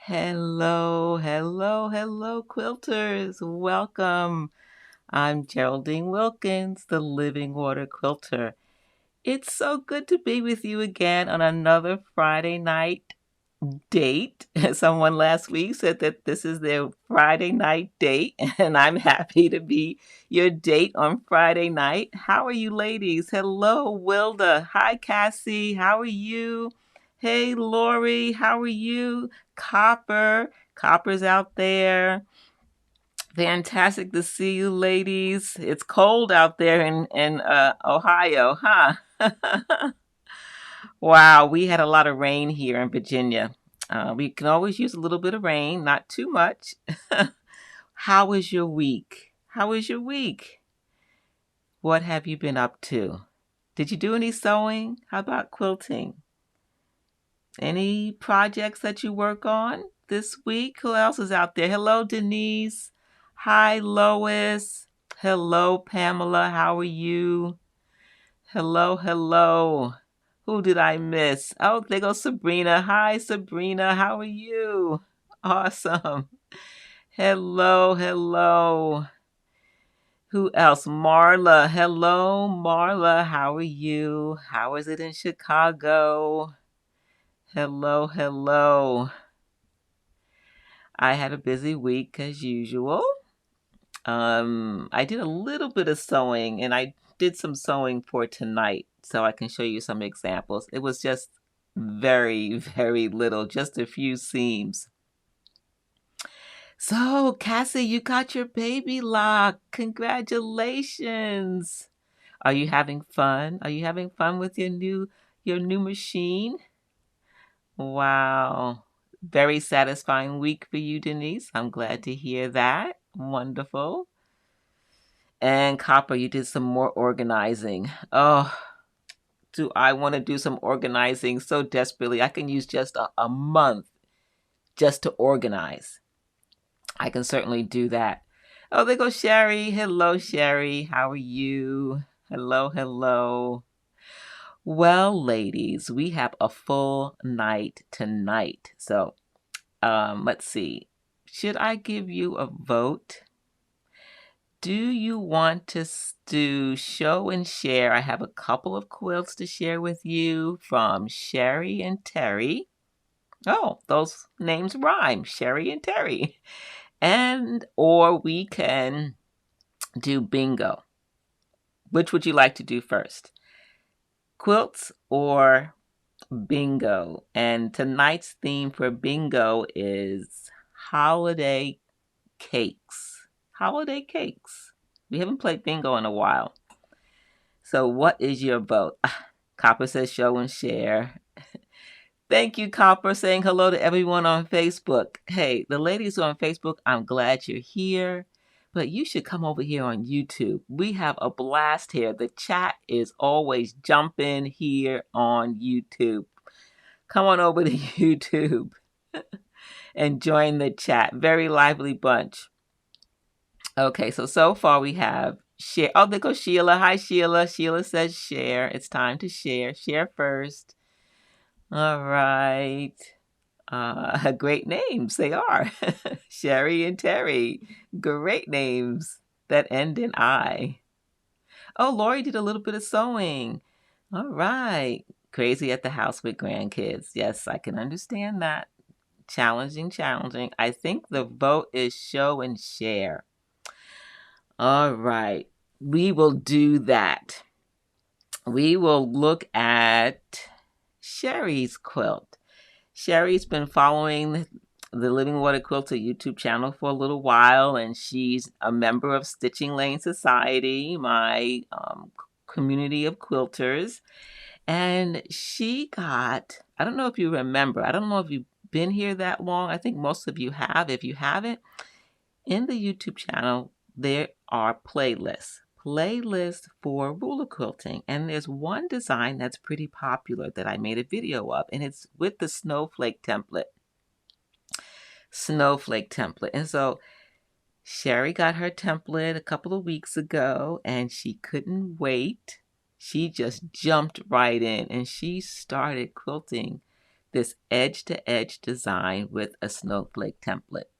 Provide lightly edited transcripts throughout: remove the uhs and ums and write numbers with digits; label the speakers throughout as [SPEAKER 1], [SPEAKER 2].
[SPEAKER 1] Hello, hello, hello, quilters. Welcome. I'm Geraldine Wilkins, the Living Water Quilter. It's so good to be with you again on another Friday night date. Someone last week said that this is their Friday night date, and I'm happy to be your date on Friday night. How are you, ladies? Hello, Wilda. Hi, Cassie. How are you? Hey, Lori. How are you? Copper's out there. Fantastic to see you, ladies. It's cold out there in Ohio, huh? Wow, we had a lot of rain here in Virginia. We can always use a little bit of rain, not too much. How was your week? How was your week? What have you been up to? Did you do any sewing? How about quilting? Any projects that you work on this week? Who else is out there? Hello, Denise. Hi, Lois. Hello, Pamela. How are you? Hello, hello. Who did I miss? Oh, there goes Sabrina. Hi, Sabrina. How are you? Awesome. Hello, hello. Who else? Marla. Hello, Marla. How are you? How is it in Chicago? Hello, hello. I had a busy week as usual. I did a little bit of sewing and I did some sewing for tonight so I can show you some examples. It was just very, very little, just a few seams. So, Cassie, you got your baby lock. Congratulations. Are you having fun? Are you having fun with your new machine? Wow. Very satisfying week for you, Denise. I'm glad to hear that. Wonderful. And Copper, you did some more organizing. Oh, do I want to do some organizing so desperately? I can use just a month just to organize. I can certainly do that. Oh, there goes Sherry. Hello, Sherry. How are you? Hello, hello. Well, ladies, we have a full night tonight. So, let's see. Should I give you a vote? Do you want to do show and share? I have a couple of quilts to share with you from Sherry and Terry. Oh, those names rhyme, Sherry and Terry. And or we can do bingo. Which would you like to do first? Quilts or bingo? And tonight's theme for bingo is holiday cakes. Holiday cakes. We haven't played bingo in a while. So what is your vote? Copper says show and share. Thank you, Copper, saying hello to everyone on Facebook. Hey, the ladies on Facebook, I'm glad you're here, but you should come over here on YouTube. We have a blast here. The chat is always jumping here on YouTube. Come on over to YouTube and join the chat. Very lively bunch. Okay, so far we have share. Oh, there goes Sheila. Hi, Sheila. Sheila says share. It's time to share. Share first. All right. Great names they are. Sherry and Terry. Great names that end in I. Oh, Lori did a little bit of sewing. All right. Crazy at the house with grandkids. Yes, I can understand that. Challenging, challenging. I think the vote is show and share. All right. We will do that. We will look at Sherry's quilt. Sherry's been following the Living Water Quilter YouTube channel for a little while, and she's a member of Stitching Lane Society, my community of quilters. And she got, I don't know if you remember, I don't know if you've been here that long. I think most of you have. If you haven't, in the YouTube channel, there are playlists for ruler quilting. And there's one design that's pretty popular that I made a video of, and it's with the snowflake template. And so Sherry got her template a couple of weeks ago, and she couldn't wait. She just jumped right in, and she started quilting this edge-to-edge design with a snowflake template.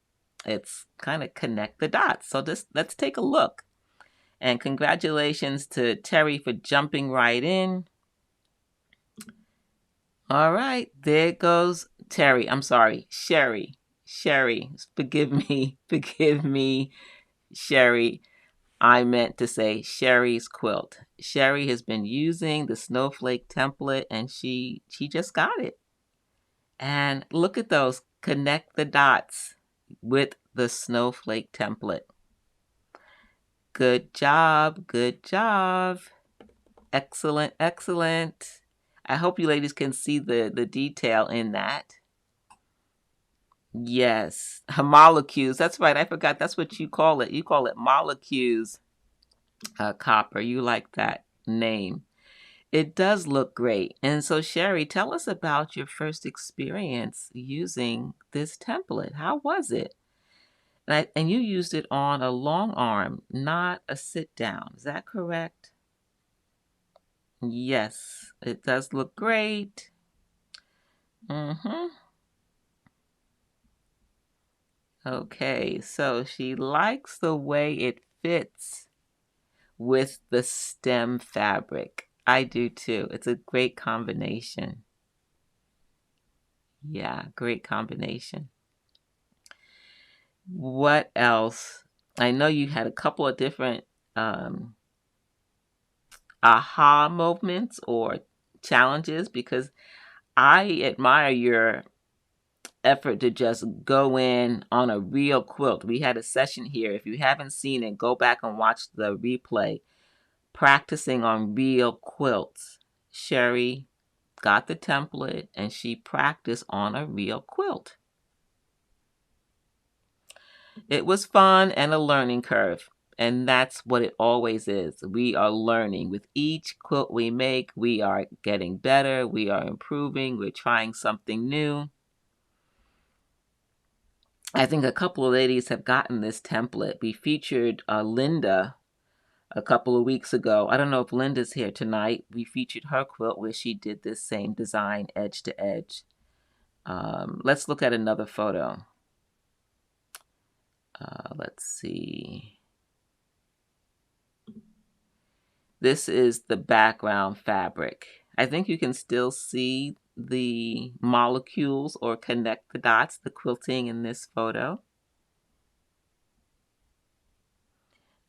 [SPEAKER 1] It's kind of connect the dots. So let's take a look. And congratulations to Terry for jumping right in. All right, there goes Terry. I'm sorry, Sherry. Sherry, forgive me, Sherry. I meant to say Sherry's quilt. Sherry has been using the snowflake template and she just got it. And look at those, connect the dots with the snowflake template. Good job, good job. Excellent, excellent. I hope you ladies can see the detail in that. Yes, molecules. That's right. I forgot. That's what you call it. You call it molecules, Copper. You like that name. It does look great. And so, Sherry, tell us about your first experience using this template. How was it? And you used it on a long arm, not a sit down. Is that correct? Yes, it does look great. Mm-hmm. Okay, so she likes the way it fits with the stem fabric. I do too. It's a great combination. Yeah, great combination. What else? I know you had a couple of different aha moments or challenges because I admire your effort to just go in on a real quilt. We had a session here. If you haven't seen it, go back and watch the replay. Practicing on real quilts. Sherry got the template and she practiced on a real quilt. It was fun and a learning curve. And that's what it always is. We are learning. With each quilt we make, we are getting better. We are improving. We're trying something new. I think a couple of ladies have gotten this template. We featured Linda a couple of weeks ago. I don't know if Linda's here tonight. We featured her quilt where she did this same design edge to edge. Let's look at another photo. Let's see. This is the background fabric. I think you can still see the molecules or connect the dots, the quilting in this photo.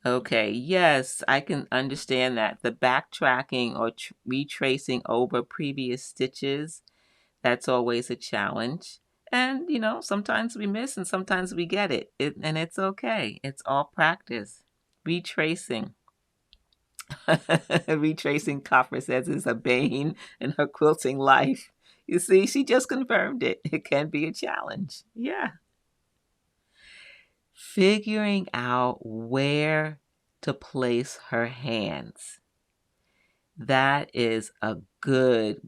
[SPEAKER 1] Okay, yes, I can understand that. The backtracking or retracing over previous stitches, that's always a challenge. And, you know, sometimes we miss and sometimes we get it. And it's okay. It's all practice. Retracing. Retracing, Copper says, is a bane in her quilting life. You see, she just confirmed it. It can be a challenge. Yeah. Figuring out where to place her hands. That is a good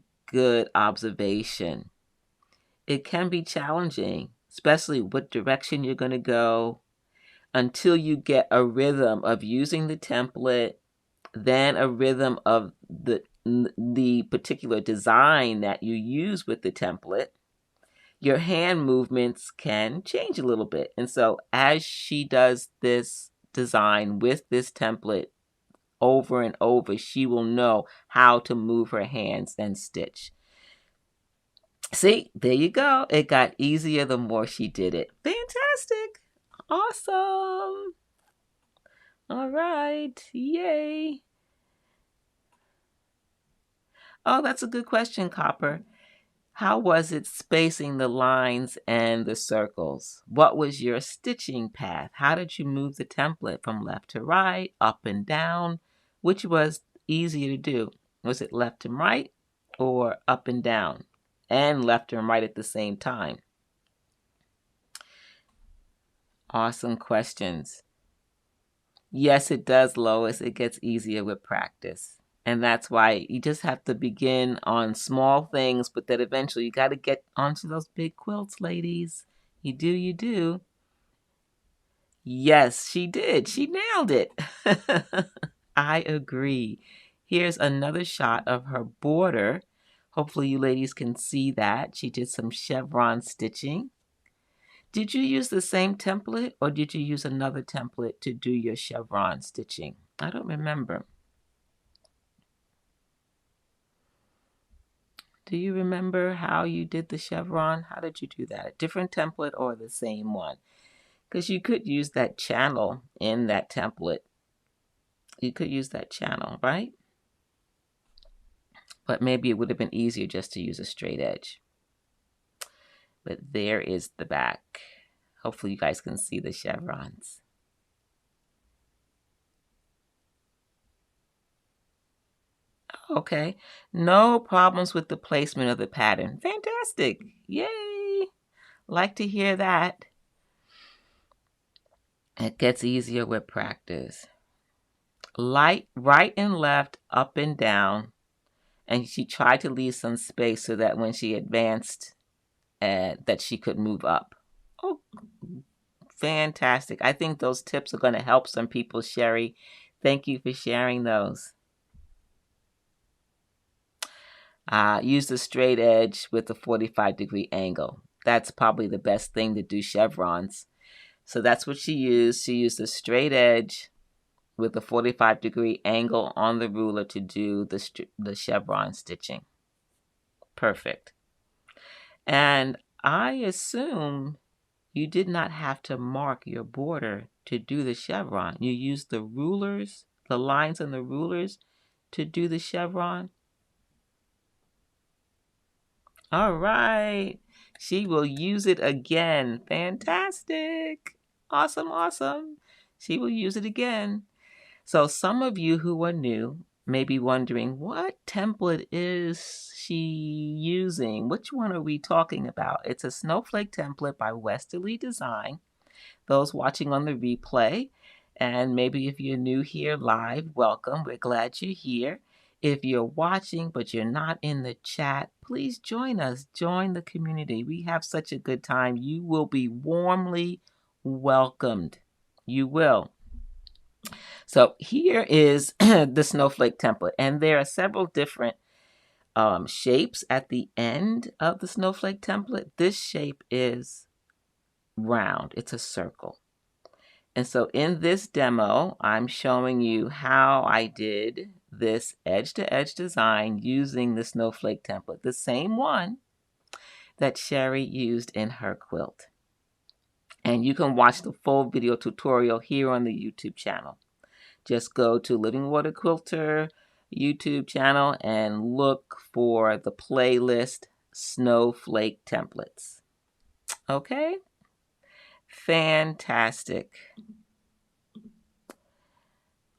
[SPEAKER 1] observation. It can be challenging, especially what direction you're going to go until you get a rhythm of using the template, then a rhythm of the particular design that you use with the template. Your hand movements can change a little bit. And so as she does this design with this template over and over, she will know how to move her hands and stitch. See, there you go. It got easier the more she did it. Fantastic. Awesome. All right. Yay. Oh, that's a good question, Copper. How was it spacing the lines and the circles? What was your stitching path? How did you move the template from left to right, up and down? Which was easier to do? Was it left and right or up and down? And left and right at the same time? Awesome questions. Yes, it does, Lois. It gets easier with practice. And that's why you just have to begin on small things, but then eventually you got to get onto those big quilts, ladies. You do, you do. Yes, she did. She nailed it. I agree. Here's another shot of her border. Hopefully you ladies can see that. She did some chevron stitching. Did you use the same template or did you use another template to do your chevron stitching? I don't remember. Do you remember how you did the chevron? How did you do that? A different template or the same one? Because you could use that channel in that template. You could use that channel, right? But maybe it would have been easier just to use a straight edge. But there is the back. Hopefully you guys can see the chevrons. Okay, no problems with the placement of the pattern. Fantastic. Yay. Like to hear that. It gets easier with practice. Right and left, up and down. And she tried to leave some space so that when she advanced, that she could move up. Oh, fantastic. I think those tips are going to help some people, Sherry. Thank you for sharing those. Use the straight edge with a 45-degree angle. That's probably the best thing to do chevrons. So that's what she used. She used the straight edge with a 45-degree angle on the ruler to do the chevron stitching. Perfect. And I assume you did not have to mark your border to do the chevron. You used the rulers, the lines on the rulers to do the chevron. All right. She will use it again. Fantastic. Awesome, awesome. She will use it again. So some of you who are new may be wondering, what template is she using? Which one are we talking about? It's a snowflake template by Westerly Design. Those watching on the replay, and maybe if you're new here live, welcome. We're glad you're here. If you're watching but you're not in the chat, please join us. Join the community. We have such a good time. You will be warmly welcomed. You will. So here is the snowflake template, and there are several different shapes at the end of the snowflake template. This shape is round. It's a circle. And so in this demo, I'm showing you how I did this edge-to-edge design using the snowflake template, the same one that Sherry used in her quilt. And you can watch the full video tutorial here on the YouTube channel. Just go to Living Water Quilter YouTube channel and look for the playlist Snowflake Templates. Okay? Fantastic.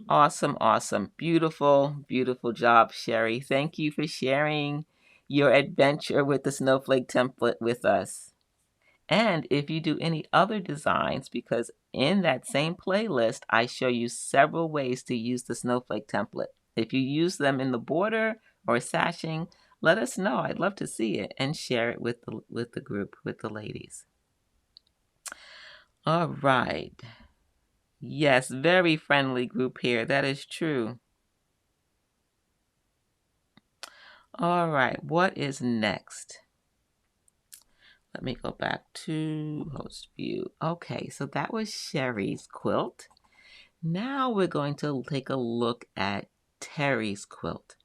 [SPEAKER 1] Awesome, awesome. Beautiful, beautiful job, Sherry. Thank you for sharing your adventure with the snowflake template with us. And if you do any other designs, because in that same playlist, I show you several ways to use the snowflake template. If you use them in the border or sashing, let us know. I'd love to see it and share it with the group, with the ladies. All right. Yes, very friendly group here. That is true. All right, what is next? Let me go back to host view. Okay, so that was Sherry's quilt. Now we're going to take a look at Terry's quilt.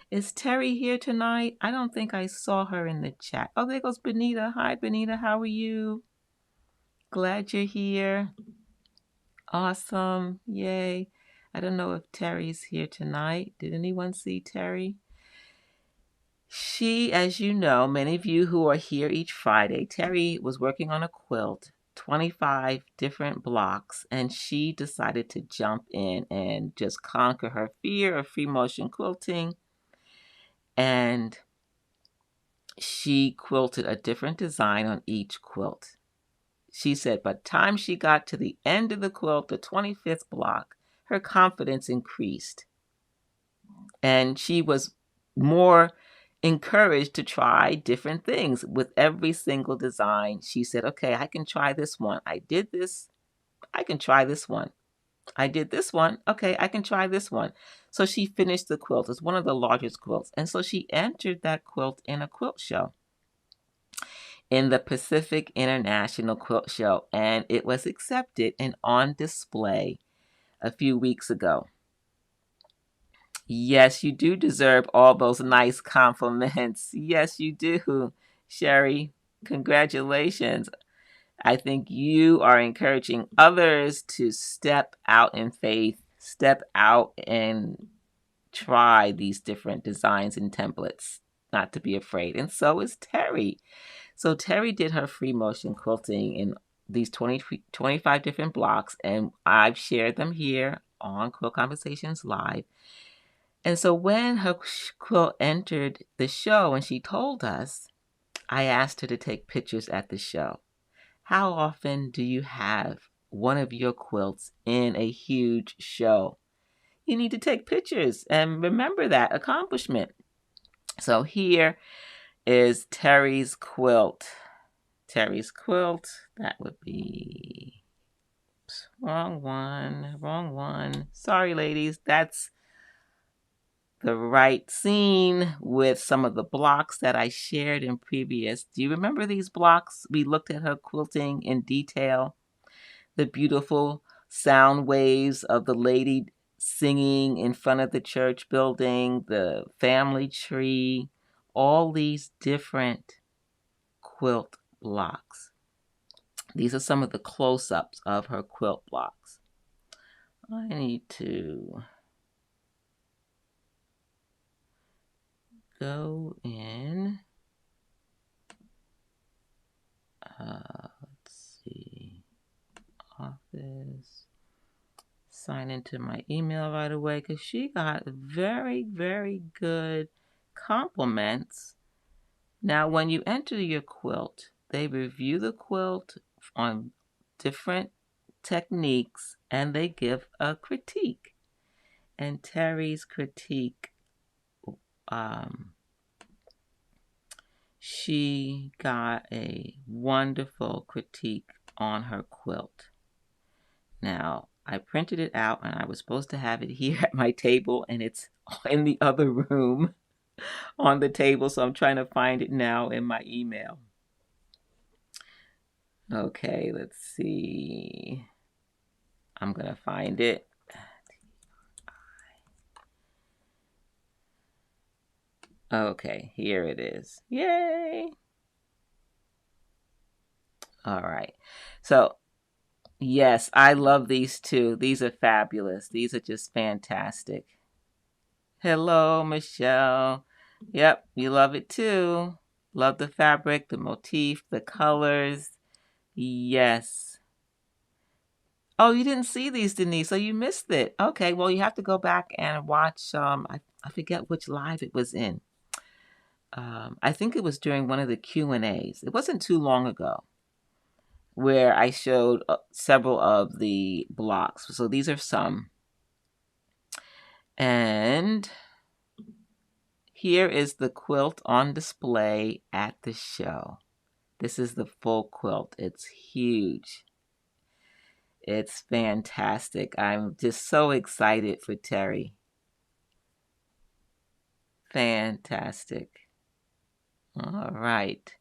[SPEAKER 1] Is Terry here tonight? I don't think I saw her in the chat. Oh, there goes Benita. Hi, Benita. How are you? Glad you're here. Awesome. Yay. I don't know if Terry's here tonight. Did anyone see Terry? She, as you know, many of you who are here each Friday, Terry was working on a quilt, 25 different blocks, and she decided to jump in and just conquer her fear of free motion quilting. And she quilted a different design on each quilt. She said by the time she got to the end of the quilt, the 25th block, her confidence increased. And she was more encouraged to try different things with every single design. She said, okay, I can try this one. I did this. I can try this one. I did this one. Okay, I can try this one. So she finished the quilt. It's one of the largest quilts. And so she entered that quilt in a quilt show, in the Pacific International Quilt Show, and it was accepted and on display a few weeks ago. Yes, you do deserve all those nice compliments. Yes, you do, Sherry. Congratulations. I think you are encouraging others to step out in faith, step out and try these different designs and templates, not to be afraid. And so is Terry. So Terry did her free motion quilting in these 25 different blocks, and I've shared them here on Quilt Conversations Live. And so when her quilt entered the show and she told us, I asked her to take pictures at the show. How often do you have one of your quilts in a huge show? You need to take pictures and remember that accomplishment. So here is Terry's quilt. Terry's quilt, that would be, wrong one. Sorry, ladies, that's the right scene with some of the blocks that I shared in previous. Do you remember these blocks? We looked at her quilting in detail. The beautiful sound waves of the lady singing in front of the church building, the family tree, all these different quilt blocks. These are some of the close-ups of her quilt blocks. I need to go in. Let's see. Office. Sign into my email right away because she got very, very good compliments. Now, when you enter your quilt, they review the quilt on different techniques and they give a critique. And Terry's critique, she got a wonderful critique on her quilt. Now, I printed it out and I was supposed to have it here at my table, and it's in the other room on the table, so I'm trying to find it now in my email. Okay, let's see. I'm going to find it. Okay, here it is. Yay! All right. So, yes, I love these too. These are fabulous. These are just fantastic. Hello, Michelle. Yep, you love it too. Love the fabric, the motif, the colors. Yes. Oh, you didn't see these, Denise, so you missed it. Okay, well, you have to go back and watch, I forget which live it was in. I think it was during one of the Q&As. It wasn't too long ago where I showed several of the blocks. So these are some. And here is the quilt on display at the show. This is the full quilt. It's huge. It's fantastic. I'm just so excited for Terry. Fantastic. All right.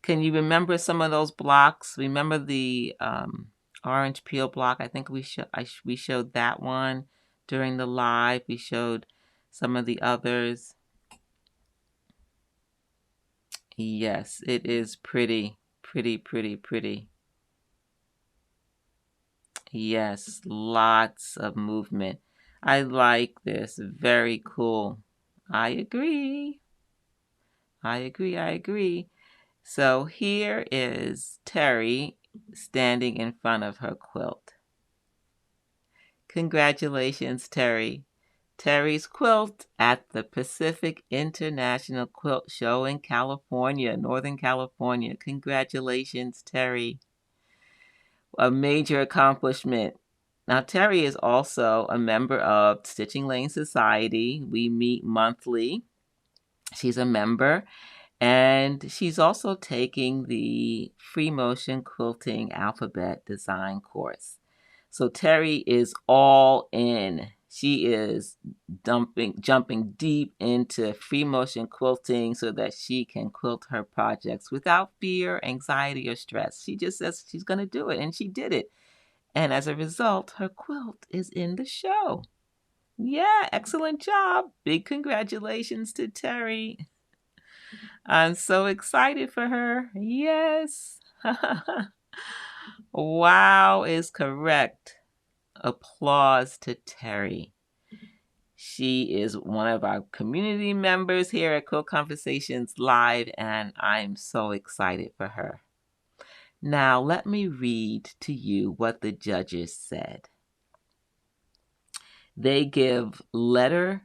[SPEAKER 1] Can you remember some of those blocks? Remember the orange peel block? I think we showed that one during the live. We showed some of the others. Yes, it is pretty, pretty, pretty, pretty. Yes, lots of movement. I like this. Very cool. I agree. I agree. So here is Terry standing in front of her quilt. Congratulations, Terry. Terry's quilt at the Pacific International Quilt Show in California, Northern California. Congratulations, Terry. A major accomplishment. Now, Terry is also a member of Stitching Lane Society. We meet monthly. She's a member, and she's also taking the Free Motion Quilting Alphabet Design course. So Terry is all in. She is jumping deep into free motion quilting so that she can quilt her projects without fear, anxiety, or stress. She just says she's going to do it, and she did it. And as a result, her quilt is in the show. Yeah, excellent job. Big congratulations to Terry. I'm so excited for her. Yes. Wow is correct. Applause to Terry. She is one of our community members here at Quilt Conversations Live, and I'm so excited for her. Now, let me read to you what the judges said. They give letter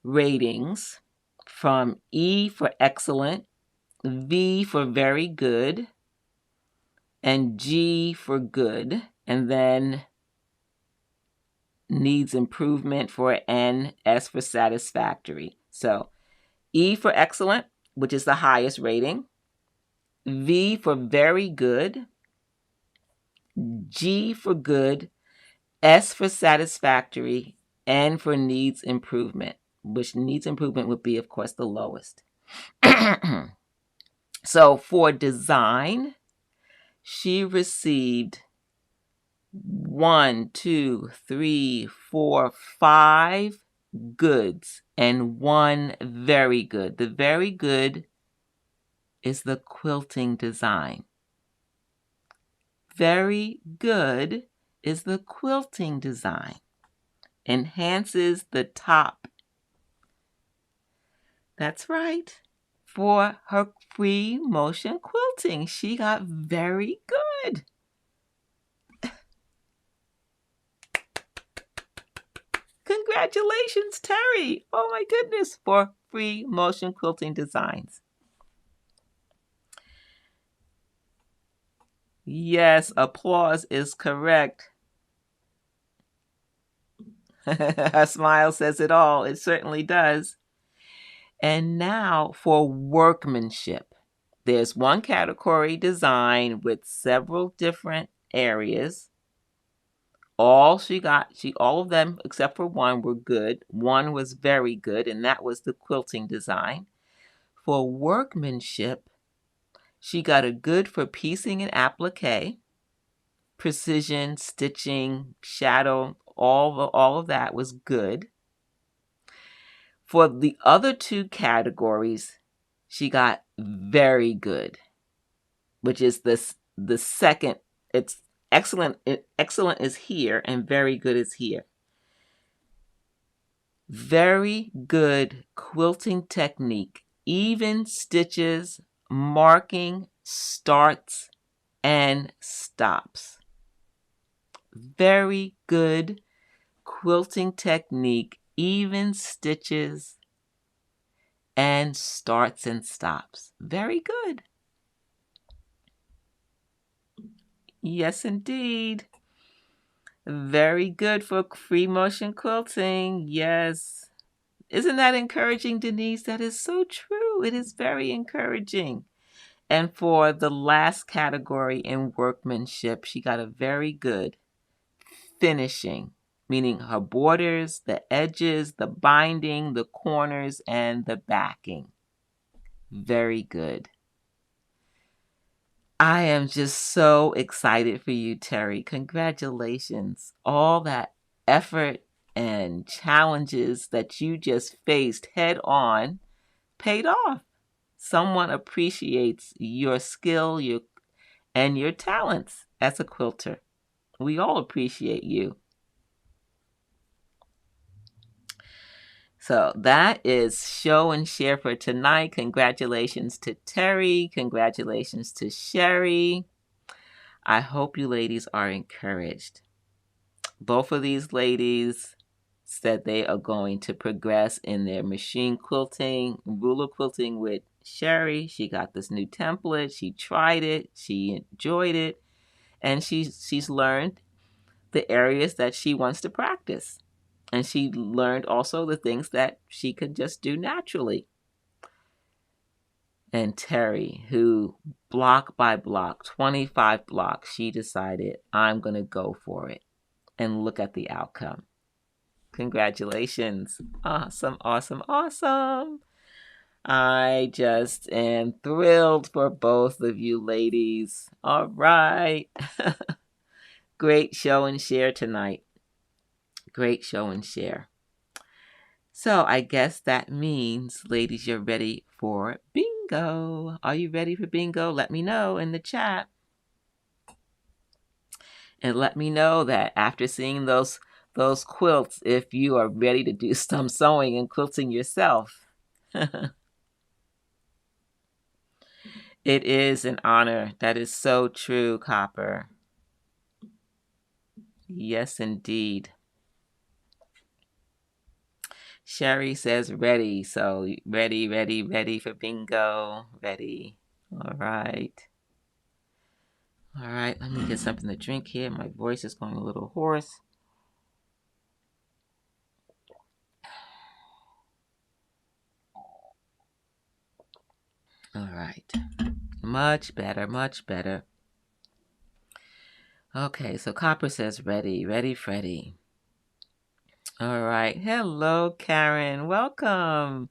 [SPEAKER 1] ratings from E for excellent, V for very good, and G for good, and then needs improvement for N, S for satisfactory. So E for excellent, which is the highest rating, V for very good, G for good, S for satisfactory, N for needs improvement, which needs improvement would be, of course, the lowest. So for design, she received 1, 2, 3, 4, 5 goods and 1 very good. The very good is the quilting design. Very good is the quilting design. Enhances the top. That's right. For her free motion quilting, she got very good. Congratulations, Terry. Oh my goodness, for free motion quilting designs. Yes, applause is correct. Her smile says it all. It certainly does. And now for workmanship. There's one category, design, with several different areas. All of them except for one were good. One was very good, and that was the quilting design. For workmanship, she got a good for piecing and applique, precision, stitching, shadow, all of that was good. For the other 2 categories, she got very good, which is the second. It's excellent. Excellent is here, and very good is here. Very good quilting technique, even stitches, marking, starts, and stops. Very good quilting technique, even stitches, and starts and stops. Very good. Yes, indeed. Very good for free motion quilting. Yes. Isn't that encouraging, Denise? That is so true. It is very encouraging. And for the last category in workmanship, she got a very good finishing, meaning her borders, the edges, the binding, the corners, and the backing. Very good. I am just so excited for you, Terry. Congratulations. All that effort and challenges that you just faced head on paid off. Someone appreciates your skill, and your talents as a quilter. We all appreciate you. So that is show and share for tonight. Congratulations to Terry. Congratulations to Sherry. I hope you ladies are encouraged. Both of these ladies said they are going to progress in their machine quilting, ruler quilting with Sherry. She got this new template. She tried it. She enjoyed it. And she's learned the areas that she wants to practice. And she learned also the things that she could just do naturally. And Terry, who block by block, 25 blocks, she decided, I'm going to go for it. And look at the outcome. Congratulations. Awesome, awesome, awesome. I just am thrilled for both of you ladies. All right. Great show and share tonight. Great show and share. So I guess that means, ladies, you're ready for bingo. Are you ready for bingo? Let me know in the chat. And let me know that after seeing those quilts, if you are ready to do some sewing and quilting yourself. It is an honor. That is so true, Copper. Yes, indeed. Sherry says ready. So ready, ready, ready for bingo. Ready. All right. All right. Let me get something to drink here. My voice is going a little hoarse. All right. Much better, much better. Okay, so Copper says ready, ready, Freddy. All right. Hello, Karen. Welcome.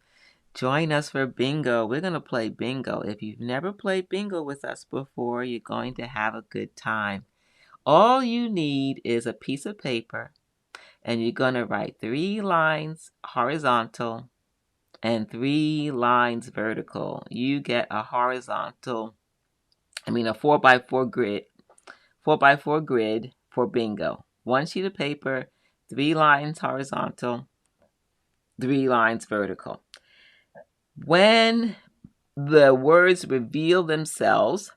[SPEAKER 1] Join us for bingo. We're going to play bingo. If you've never played bingo with us before, you're going to have a good time. All you need is a piece of paper, and you're going to write 3 lines horizontal and 3 lines vertical. You get a horizontal, a 4x4 grid, 4x4 grid for bingo. 1 sheet of paper, 3 lines horizontal, 3 lines vertical. When the words reveal themselves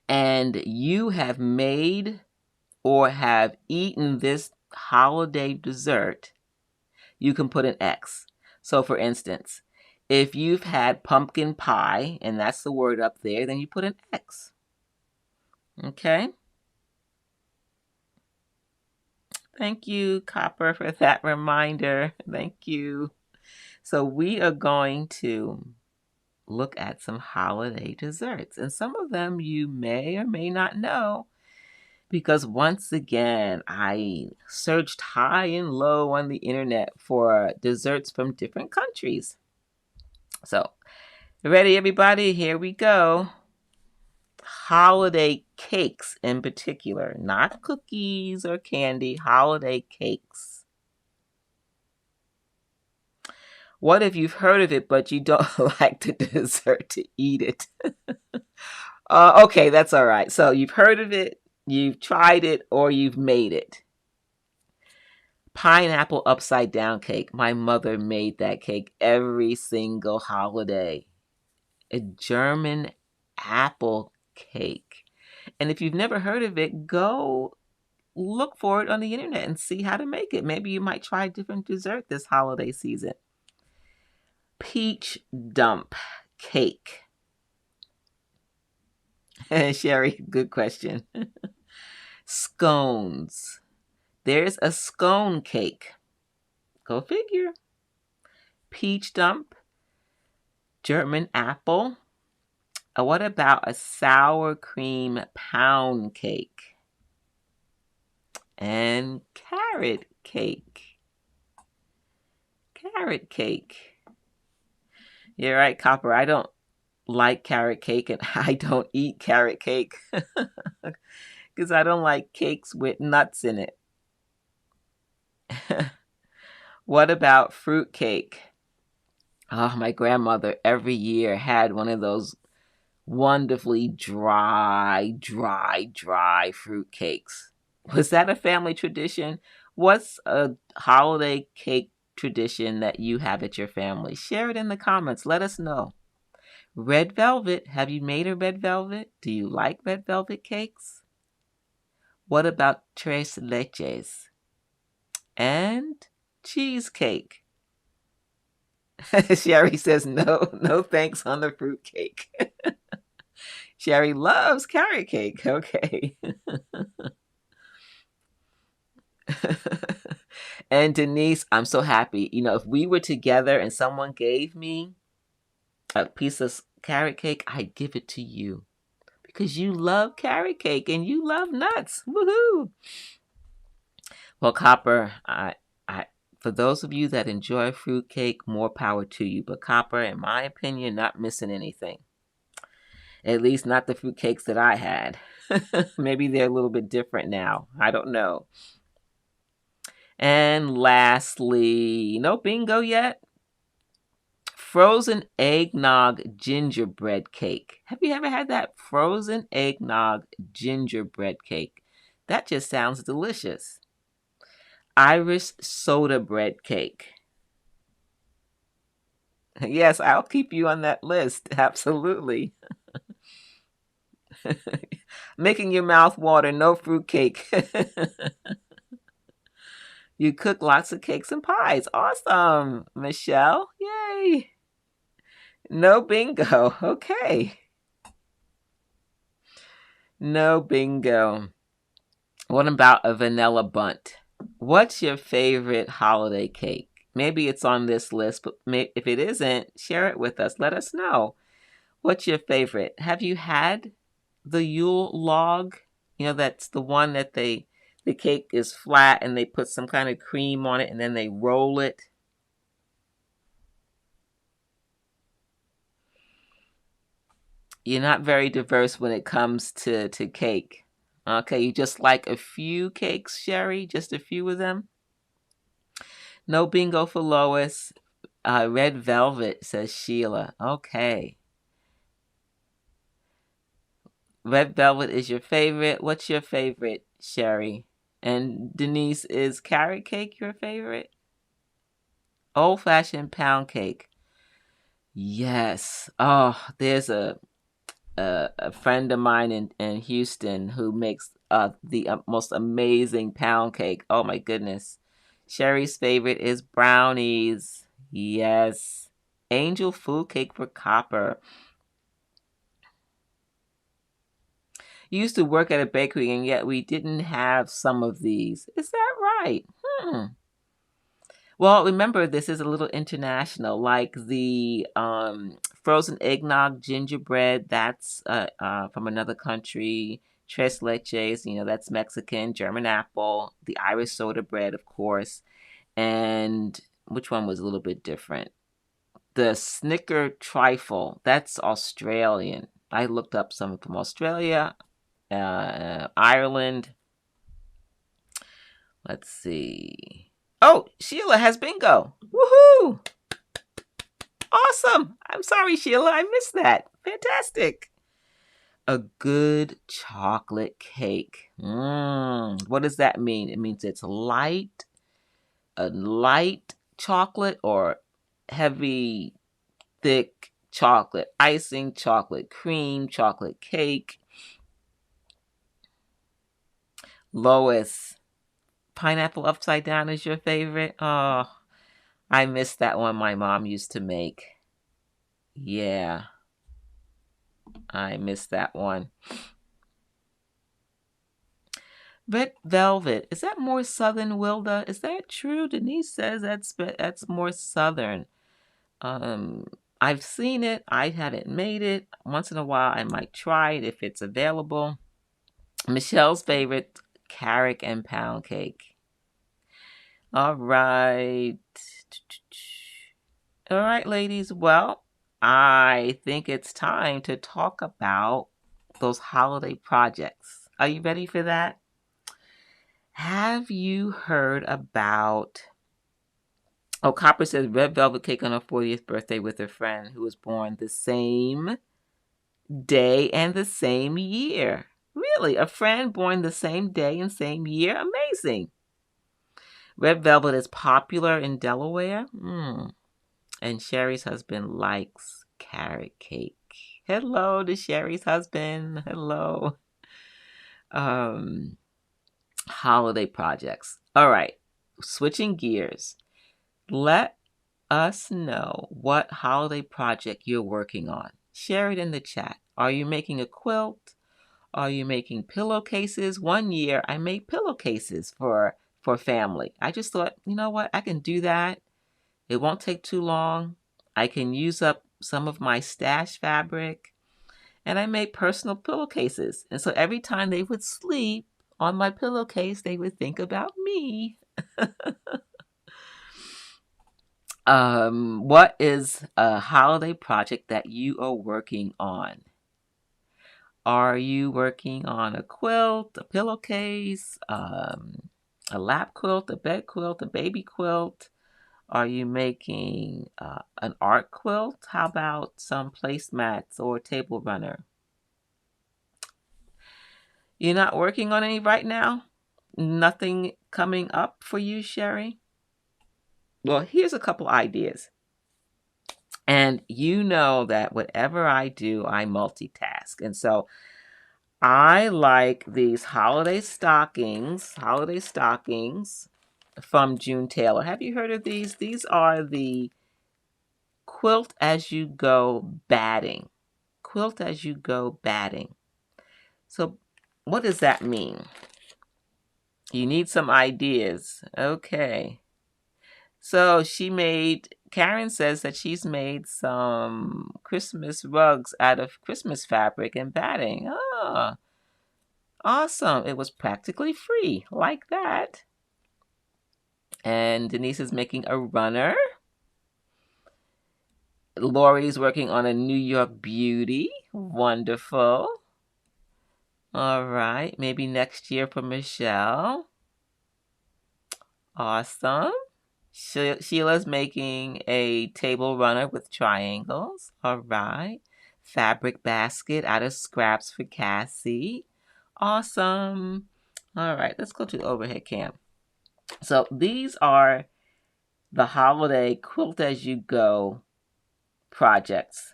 [SPEAKER 1] and you have made or have eaten this holiday dessert, you can put an X. So for instance, if you've had pumpkin pie, and that's the word up there, then you put an X. Okay? Thank you, Copper, for that reminder. Thank you. So we are going to look at some holiday desserts, and some of them you may or may not know, because once again, I searched high and low on the internet for desserts from different countries. So, ready, everybody? Here we go. Holiday cakes in particular, not cookies or candy, holiday cakes. What if you've heard of it, but you don't like the dessert to eat it? Okay, that's all right. So you've heard of it, you've tried it, or you've made it. Pineapple upside down cake. My mother made that cake every single holiday. A German apple cake. And if you've never heard of it, go look for it on the internet and see how to make it. Maybe you might try a different dessert this holiday season. Peach dump cake. Sherry, good question. Scones. There's a scone cake. Go figure. Peach dump. German apple. What about a sour cream pound cake? And carrot cake. Carrot cake. You're right, Copper. I don't like carrot cake, and I don't eat carrot cake because I don't like cakes with nuts in it. What about fruit cake? Oh, my grandmother every year had one of those wonderfully dry fruit cakes. Was that a family tradition? What's a holiday cake tradition that you have at your family? Share it in the comments. Let us know. Red velvet. Have you made a red velvet? Do you like red velvet cakes? What about tres leches? And cheesecake. Sherry says no thanks on the fruit cake. Sherry loves carrot cake. Okay. And Denise, I'm so happy. If we were together and someone gave me a piece of carrot cake, I'd give it to you because you love carrot cake and you love nuts. Woohoo! Well, Copper, I, for those of you that enjoy fruit cake, more power to you. But Copper, in my opinion, not missing anything. At least not the fruit cakes that I had. Maybe they're a little bit different now. I don't know. And lastly, no bingo yet? Frozen eggnog gingerbread cake. Have you ever had that frozen eggnog gingerbread cake? That just sounds delicious. Irish soda bread cake. Yes, I'll keep you on that list. Absolutely. Making your mouth water, no fruit cake. You cook lots of cakes and pies. Awesome, Michelle. Yay. No bingo. Okay. No bingo. What about a vanilla bunt? What's your favorite holiday cake? Maybe it's on this list, but if it isn't, share it with us. Let us know. What's your favorite? Have you had the Yule log? You know, that's the one that the cake is flat and they put some kind of cream on it and then they roll it. You're not very diverse when it comes to cake. Okay, you just like a few cakes, Sherry? Just a few of them? No bingo for Lois. Red velvet, says Sheila. Okay. Red velvet is your favorite. What's your favorite, Sherry? And Denise, is carrot cake your favorite? Old-fashioned pound cake. Yes. Oh, there's a friend of mine in Houston who makes the most amazing pound cake. Oh my goodness. Sherry's favorite is brownies. Yes. Angel food cake for Copper. You used to work at a bakery and yet we didn't have some of these. Is that right? Well, remember, this is a little international, like the frozen eggnog gingerbread, that's from another country. Tres leches, that's Mexican. German apple. The Irish soda bread, of course. And which one was a little bit different? The Snicker trifle, that's Australian. I looked up some from Australia, Ireland. Let's see. Oh, Sheila has bingo. Woohoo! Awesome. I'm sorry, Sheila. I missed that. Fantastic. A good chocolate cake. What does that mean? It means it's light, a light chocolate, or heavy, thick chocolate, icing, chocolate cream, chocolate cake. Lois, pineapple upside down is your favorite? Oh, I missed that one my mom used to make. Yeah, I missed that one. Red velvet, is that more southern, Wilda? Is that true? Denise says that's more southern. I've seen it. I haven't made it. Once in a while, I might try it if it's available. Michelle's favorite, carrot and pound cake. All right. All right, ladies. Well, I think it's time to talk about those holiday projects. Are you ready for that? Have you heard about... Oh, Copper says red velvet cake on her 40th birthday with her friend who was born the same day and the same year. Really? A friend born the same day and same year? Amazing. Red velvet is popular in Delaware. And Sherry's husband likes carrot cake. Hello to Sherry's husband. Hello. Holiday projects. All right. Switching gears. Let us know what holiday project you're working on. Share it in the chat. Are you making a quilt? Are you making pillowcases? One year I made pillowcases for family. I just thought, you know what? I can do that. It won't take too long. I can use up some of my stash fabric, and I made personal pillowcases. And so every time they would sleep on my pillowcase, they would think about me. What is a holiday project that you are working on? Are you working on a quilt, a pillowcase, a lap quilt, a bed quilt, a baby quilt? Are you making an art quilt? How about some placemats or table runner? You're not working on any right now? Nothing coming up for you, Sherry? Well, here's a couple ideas. And you know that whatever I do, I multitask. And so I like these holiday stockings from June Tailor. Have you heard of these? These are the quilt as you go batting. Quilt as you go batting. So what does that mean? You need some ideas. Okay. So Karen says that she's made some Christmas rugs out of Christmas fabric and batting. Oh, awesome. It was practically free. Like that. And Denise is making a runner. Lori's working on a New York Beauty. Wonderful. All right. Maybe next year for Michelle. Awesome. Sheila's making a table runner with triangles. All right. Fabric basket out of scraps for Cassie. Awesome. All right. Let's go to the overhead cam. So these are the holiday quilt as you go projects.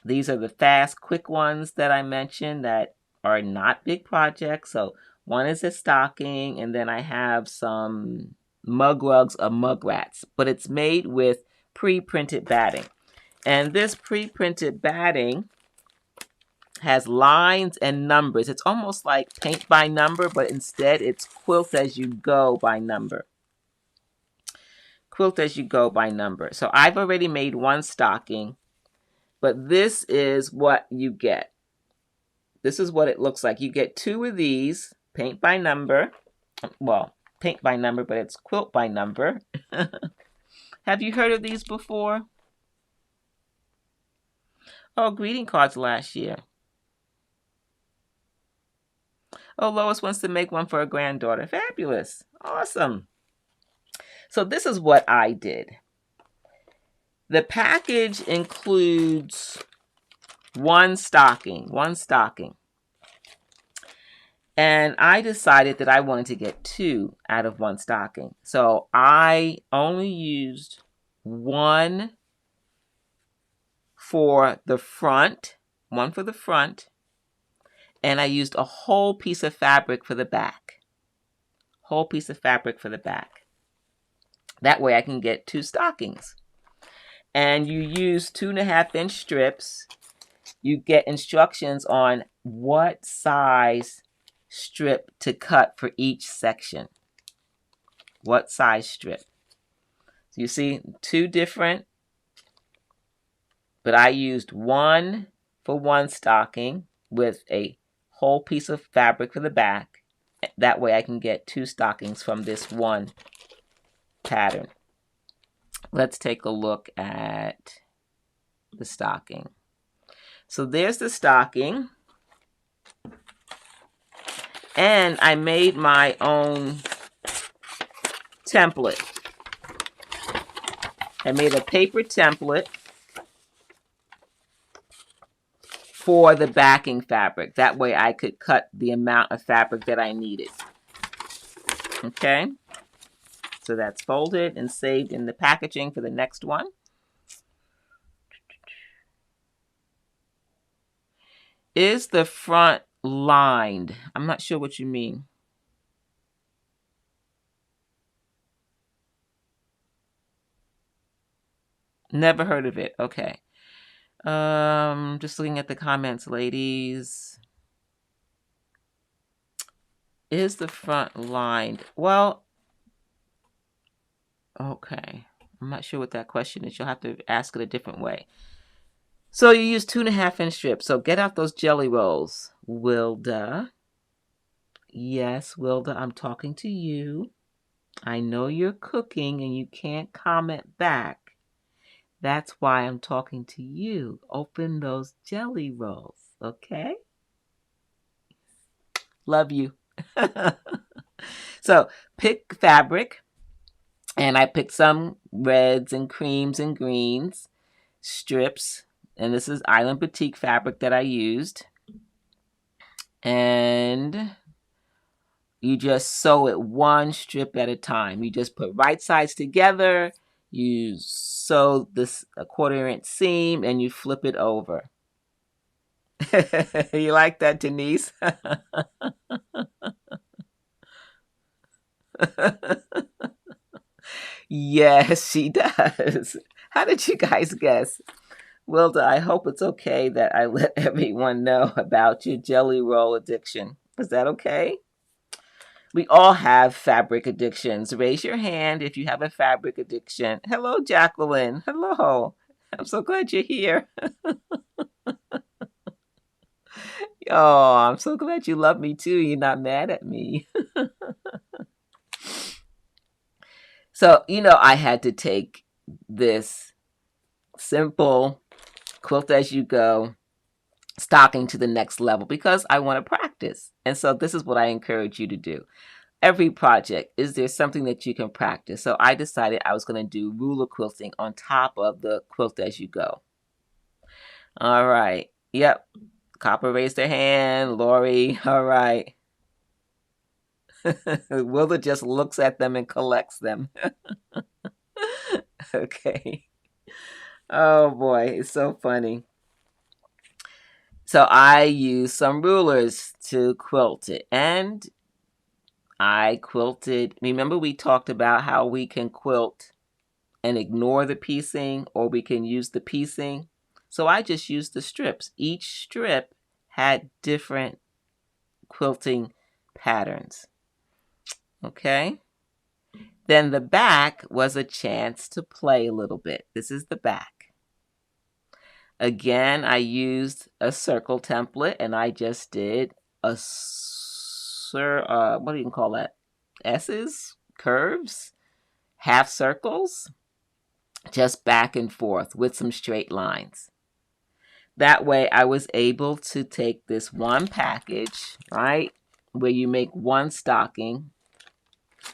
[SPEAKER 1] These are the fast, quick ones that I mentioned that are not big projects. So one is a stocking, and then I have some mug rugs of mug rats, but it's made with pre-printed batting. And this pre-printed batting has lines and numbers. It's almost like paint by number, but instead it's quilt as you go by number. Quilt as you go by number. So I've already made one stocking, but this is what you get. This is what it looks like. You get two of these, paint by number. Well, paint by number, but it's quilt by number. Have you heard of these before? Oh, greeting cards last year. Oh, Lois wants to make one for her granddaughter. Fabulous. Awesome. So this is what I did. The package includes one stocking. And I decided that I wanted to get two out of one stocking. So I only used one for the front, and I used a whole piece of fabric for the back. That way I can get two stockings. And you use 2.5-inch strips. You get instructions on what size strip to cut for each section. What size strip. So you see, two different, but I used one for one stocking with a whole piece of fabric for the back. That way I can get two stockings from this one pattern. Let's take a look at the stocking. So there's the stocking. And I made my own template. I made a paper template for the backing fabric. That way I could cut the amount of fabric that I needed. Okay. So that's folded and saved in the packaging for the next one. Is the front lined? I'm not sure what you mean. Never heard of it. Okay. Just looking at the comments, ladies. Is the front lined? Well, okay. I'm not sure what that question is. You'll have to ask it a different way. So you use 2.5-inch strips. So get out those jelly rolls. Wilda. Yes, Wilda, I'm talking to you. I know you're cooking and you can't comment back. That's why I'm talking to you. Open those jelly rolls, okay? Love you. So pick fabric, and I picked some reds and creams and greens, strips, and this is Island Boutique fabric that I used. And you just sew it one strip at a time. You just put right sides together, you sew this a 1/4-inch seam, and you flip it over. You like that, Denise? Yes, she does. How did you guys guess? Wilda, I hope it's okay that I let everyone know about your jelly roll addiction. Is that okay? We all have fabric addictions. Raise your hand if you have a fabric addiction. Hello, Jacqueline. Hello. I'm so glad you're here. Oh, I'm so glad you love me too. You're not mad at me. So, I had to take this simple quilt as you go stocking to the next level because I want to practice. And so this is what I encourage you to do. Every project, is there something that you can practice? So I decided I was going to do ruler quilting on top of the quilt as you go. All right. Yep. Copper raised her hand. Lori. All right. Wilda just looks at them and collects them. Okay. Oh boy, it's so funny. So I used some rulers to quilt it, and I quilted. Remember we talked about how we can quilt and ignore the piecing, or we can use the piecing. So I just used the strips. Each strip had different quilting patterns. Okay. Then the back was a chance to play a little bit. This is the back. Again, I used a circle template, and I just did a what do you call that? S's, curves, half circles, just back and forth with some straight lines. That way I was able to take this one package, right, where you make one stocking.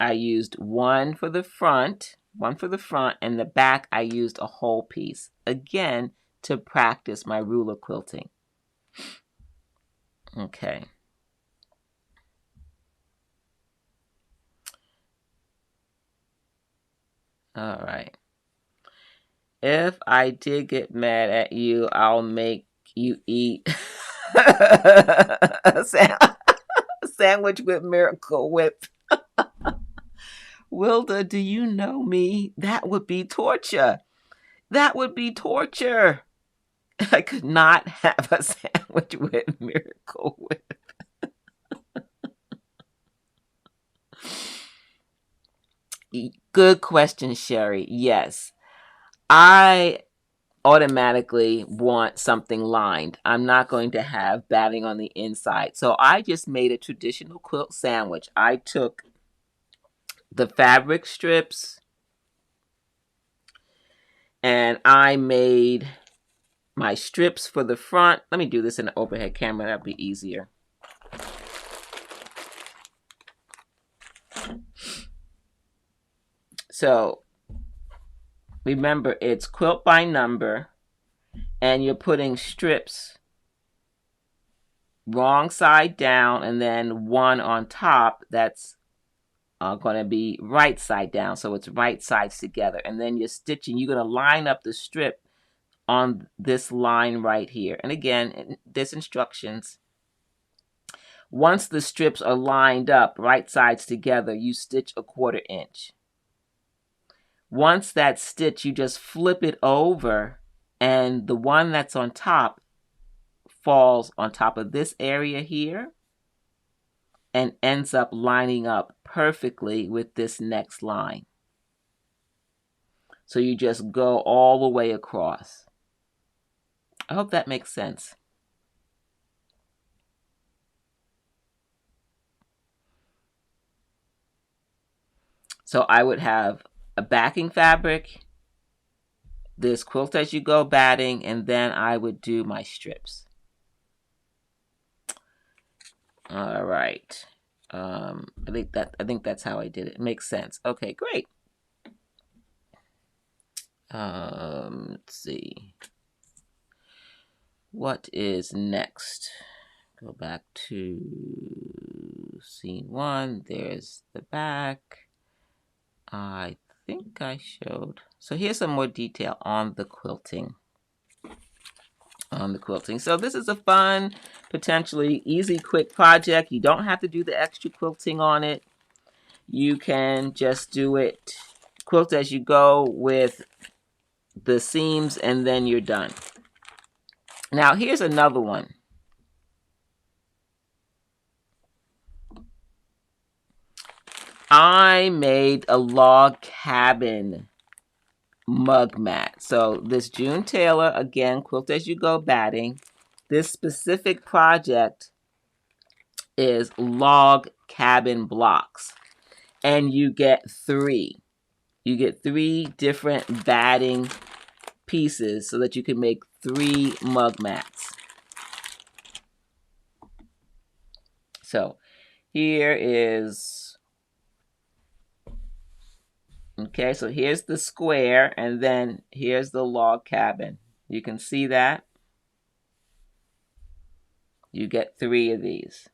[SPEAKER 1] I used one for the front, and the back I used a whole piece. Again, to practice my ruler quilting. Okay. All right. If I did get mad at you, I'll make you eat a sandwich with Miracle Whip. Wilda, do you know me? That would be torture. That would be torture. I could not have a sandwich with Miracle Whip. Good question, Sherry. Yes. I automatically want something lined. I'm not going to have batting on the inside. So I just made a traditional quilt sandwich. I took the fabric strips and I made my strips for the front. Let me do this in the overhead camera. That'll be easier. So remember, it's quilt by number, and you're putting strips wrong side down and then one on top that's going to be right side down. So it's right sides together. And then you're stitching. You're going to line up the strip on this line right here. And again, there's instructions. Once the strips are lined up, right sides together, you stitch a 1/4 inch. Once that's stitched, you just flip it over, and the one that's on top falls on top of this area here and ends up lining up perfectly with this next line. So you just go all the way across. I hope that makes sense. So I would have a backing fabric, this quilt as you go batting, and then I would do my strips. All right. I think that's how I did it. It makes sense. Okay, great. Let's see. What is next? Go back to scene 1. There's the back. I think I showed. So here's some more detail on the quilting. So this is a fun, potentially easy, quick project. You don't have to do the extra quilting on it. You can just do it, quilt as you go with the seams, and then you're done. Now here's another one. I made a log cabin mug mat. So this June Tailor, again, quilt as you go batting. This specific project is log cabin blocks, and you get 3. You get 3 different batting pieces so that you can make 3 mug mats. So here is, okay, so here's the square, and then here's the log cabin. You can see that. You get 3 of these.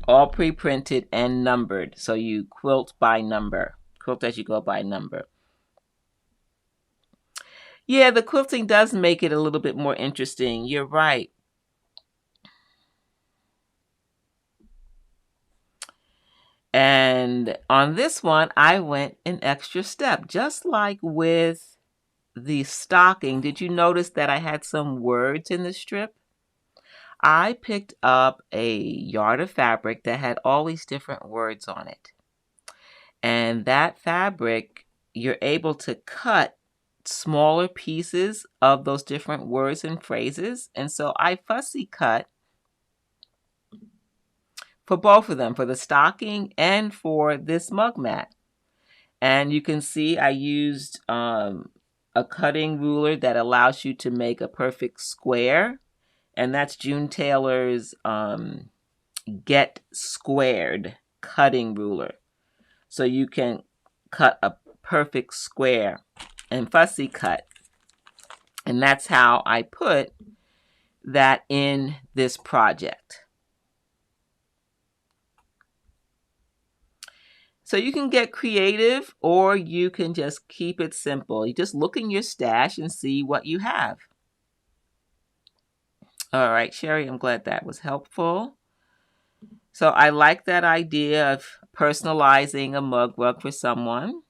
[SPEAKER 1] All pre-printed and numbered. So you quilt by number. Quilt as you go by number. Yeah, the quilting does make it a little bit more interesting. You're right. And on this one, I went an extra step. Just like with the stocking, did you notice that I had some words in the strip? I picked up a yard of fabric that had all these different words on it. And that fabric, you're able to cut smaller pieces of those different words and phrases. And so I fussy cut for both of them, for the stocking and for this mug mat. And you can see I used a cutting ruler that allows you to make a perfect square. And that's June Tailor's Get Squared cutting ruler. So you can cut a perfect square and fussy cut. And that's how I put that in this project. So you can get creative, or you can just keep it simple. You just look in your stash and see what you have. All right, Sherry, I'm glad that was helpful. So I like that idea of personalizing a mug rug for someone.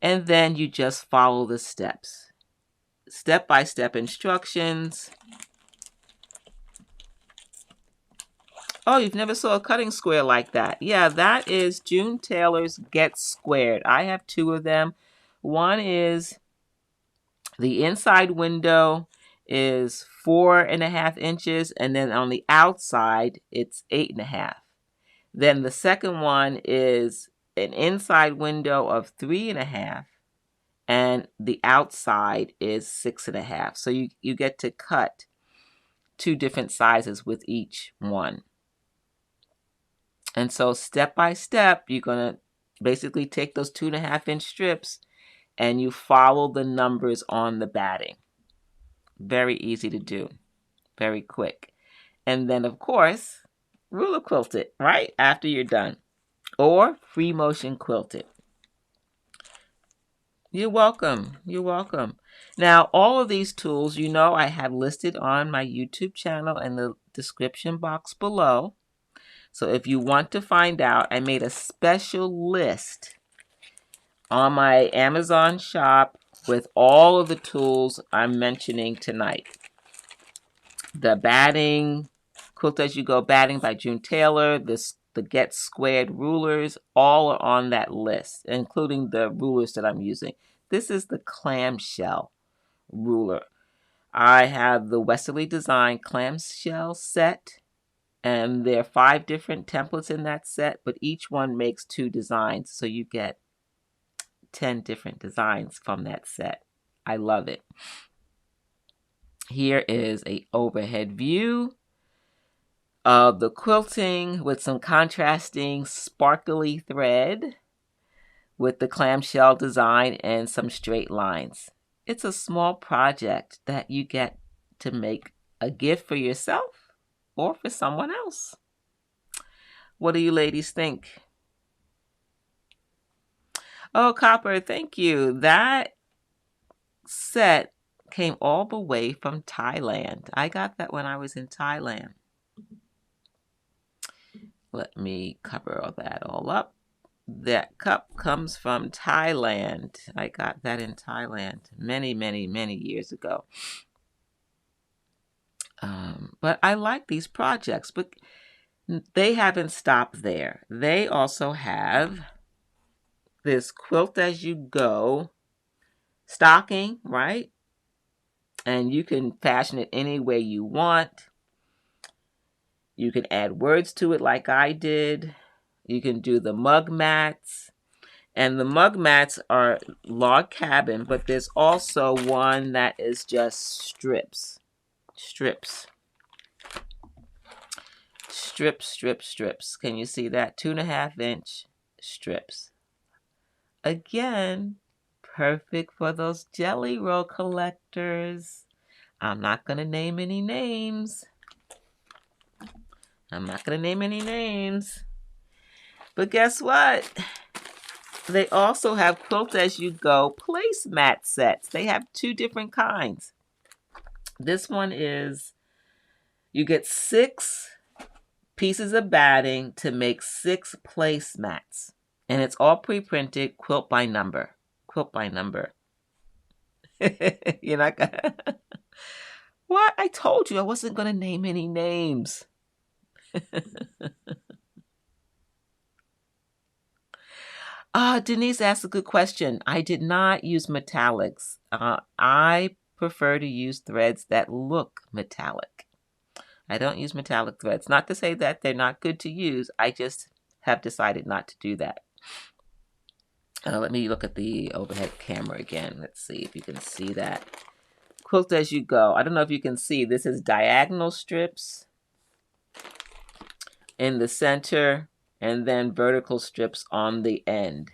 [SPEAKER 1] And then you just follow the steps. Step-by-step instructions. Oh, you've never saw a cutting square like that. Yeah, that is June Tailor's Get Squared. I have 2 of them. One is the inside window is 4.5 inches, and then on the outside, it's 8.5. Then the second one is an inside window of 3.5, and the outside is 6.5. So you get to cut 2 different sizes with each one. And so step by step, you're going to basically take those 2.5-inch strips and you follow the numbers on the batting. Very easy to do. Very quick. And then, of course, ruler quilt it, right? After you're done. Or free motion quilt it. You're welcome. You're welcome. Now, all of these tools, you know, I have listed on my YouTube channel in the description box below. So if you want to find out, I made a special list on my Amazon shop with all of the tools I'm mentioning tonight. The batting, Quilt As You Go Batting by June Tailor, the the Get Squared rulers, all are on that list, including the rulers that I'm using. This is the clamshell ruler. I have the Westerly Design clamshell set, and there are 5 different templates in that set, but each one makes 2 designs, so you get 10 different designs from that set. I love it. Here is an overhead view of the quilting with some contrasting sparkly thread with the clamshell design and some straight lines. It's a small project that you get to make a gift for yourself or for someone else. What do you ladies think? Oh, Copper, thank you. That set came all the way from Thailand. I got that when I was in Thailand. Let me cover all that all up. That cup comes from Thailand. I got that in Thailand many, many, many years ago. But I like these projects, but they haven't stopped there. They also have this quilt as you go stocking, right? And you can fashion it any way you want. You can add words to it like I did. You can do the mug mats. And the mug mats are log cabin, but there's also one that is just strips. Strips. Strips, strips, strips. Can you see that? 2.5 inch strips. Again, perfect for those jelly roll collectors. I'm not going to name any names. But guess what? They also have Quilt As You Go placemat sets. They have 2 different kinds. This one is, you get 6 pieces of batting to make 6 placemats. And it's all pre-printed, quilt by number. Quilt by number. You're not gonna... What? I told you I wasn't going to name any names. Denise asked a good question. I did not use metallics. I prefer to use threads that look metallic. I don't use metallic threads. Not to say that they're not good to use. I just have decided not to do that. Let me look at the overhead camera again. Let's see if you can see that. Quilt As You Go. I don't know if you can see. This is diagonal strips in the center and then vertical strips on the end.